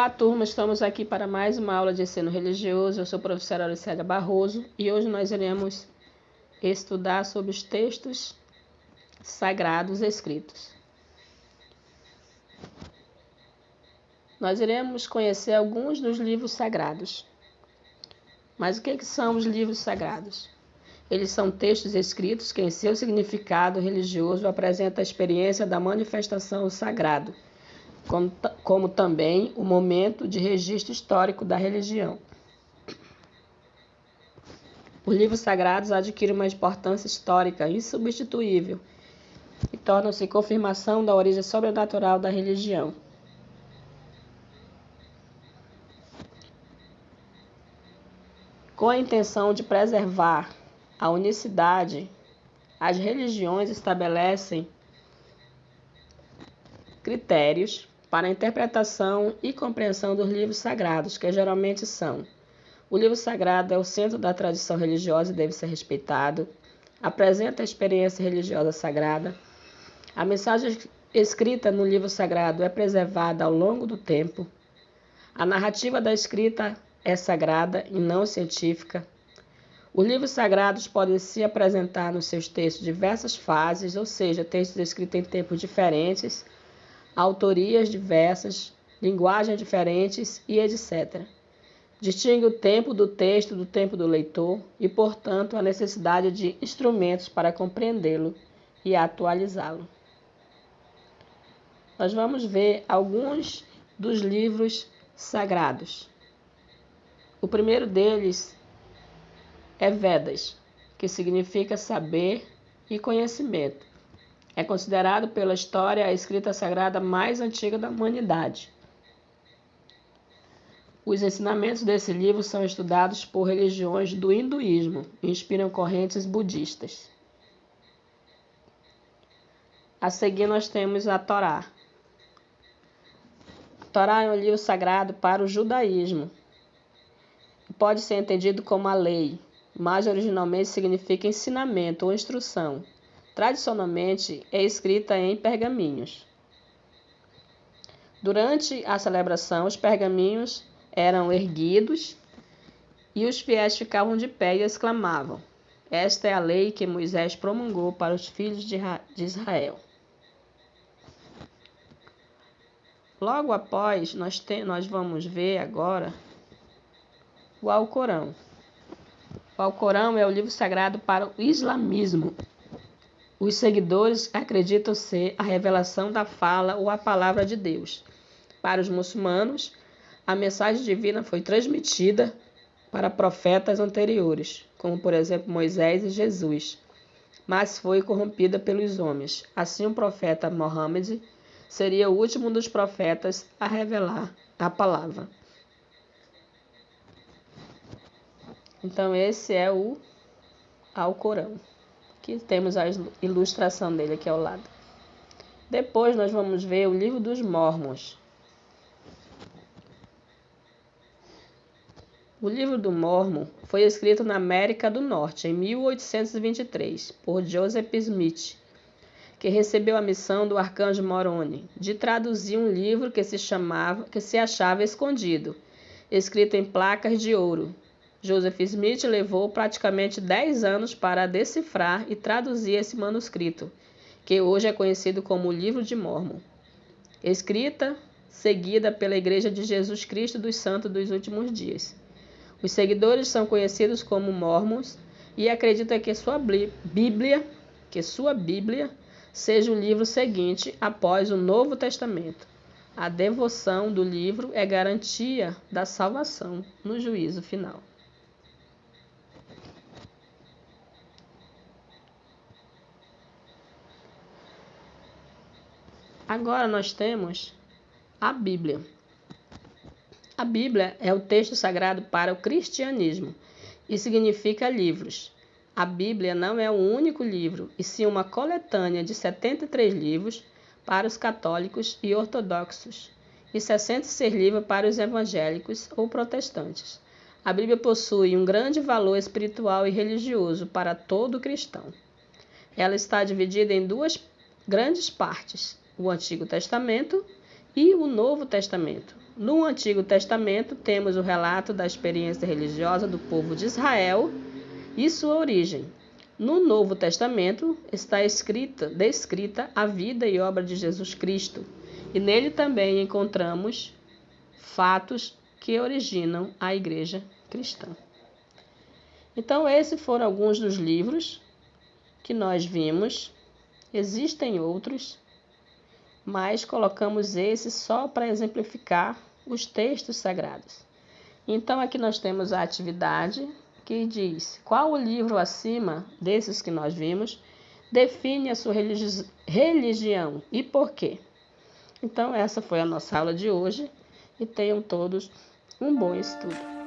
Olá, turma, estamos aqui para mais uma aula de ensino religioso. Eu sou a professora Auricélia Barroso e hoje nós iremos estudar sobre os textos sagrados escritos. Nós iremos conhecer alguns dos livros sagrados. Mas o que são os livros sagrados? Eles são textos escritos que, em seu significado religioso, apresentam a experiência da manifestação sagrado, como também o momento de registro histórico da religião. Os livros sagrados adquirem uma importância histórica insubstituível e tornam-se confirmação da origem sobrenatural da religião. Com a intenção de preservar a unicidade, as religiões estabelecem critérios para a interpretação e compreensão dos livros sagrados, que geralmente são: o livro sagrado é o centro da tradição religiosa e deve ser respeitado, apresenta a experiência religiosa sagrada, a mensagem escrita no livro sagrado é preservada ao longo do tempo, a narrativa da escrita é sagrada e não científica. Os livros sagrados podem se apresentar nos seus textos diversas fases, ou seja, textos escritos em tempos diferentes, autorias diversas, linguagens diferentes e etc. Distingue o tempo do texto do tempo do leitor e, portanto, a necessidade de instrumentos para compreendê-lo e atualizá-lo. Nós vamos ver alguns dos livros sagrados. O primeiro deles é Vedas, que significa saber e conhecimento. É considerado pela história a escrita sagrada mais antiga da humanidade. Os ensinamentos desse livro são estudados por religiões do hinduísmo e inspiram correntes budistas. A seguir nós temos a Torá. A Torá é um livro sagrado para o judaísmo. Pode ser entendido como a lei, mas originalmente significa ensinamento ou instrução. Tradicionalmente é escrita em pergaminhos. Durante a celebração, os pergaminhos eram erguidos e os fiéis ficavam de pé e exclamavam: "Esta é a lei que Moisés promulgou para os filhos de Israel." Logo após, nós vamos ver agora o Alcorão. O Alcorão é o livro sagrado para o islamismo. Os seguidores acreditam ser a revelação da fala ou a palavra de Deus. Para os muçulmanos, a mensagem divina foi transmitida para profetas anteriores, como por exemplo Moisés e Jesus, mas foi corrompida pelos homens. Assim, o profeta Mohammed seria o último dos profetas a revelar a palavra. Então esse é o Alcorão, que temos a ilustração dele aqui ao lado. Depois nós vamos ver o livro dos Mormons. O livro do Mormon foi escrito na América do Norte em 1823 por Joseph Smith, que recebeu a missão do arcanjo Moroni de traduzir um livro que se achava escondido, escrito em placas de ouro. Joseph Smith levou praticamente 10 anos para decifrar e traduzir esse manuscrito, que hoje é conhecido como o Livro de Mormon, seguida pela Igreja de Jesus Cristo dos Santos dos Últimos Dias. Os seguidores são conhecidos como Mormons e acreditam que sua Bíblia seja o livro seguinte após o Novo Testamento. A devoção do livro é garantia da salvação no juízo final. Agora nós temos a Bíblia. A Bíblia é o texto sagrado para o cristianismo e significa livros. A Bíblia não é um único livro, e sim uma coletânea de 73 livros para os católicos e ortodoxos e 66 livros para os evangélicos ou protestantes. A Bíblia possui um grande valor espiritual e religioso para todo cristão. Ela está dividida em duas grandes partes: o Antigo Testamento e o Novo Testamento. No Antigo Testamento, temos o relato da experiência religiosa do povo de Israel e sua origem. No Novo Testamento está descrita a vida e obra de Jesus Cristo, e nele também encontramos fatos que originam a igreja cristã. Então, esses foram alguns dos livros que nós vimos. Existem outros, mas colocamos esses só para exemplificar os textos sagrados. Então, aqui nós temos a atividade que diz: qual o livro acima desses que nós vimos define a sua religião e por quê? Então, essa foi a nossa aula de hoje e tenham todos um bom estudo.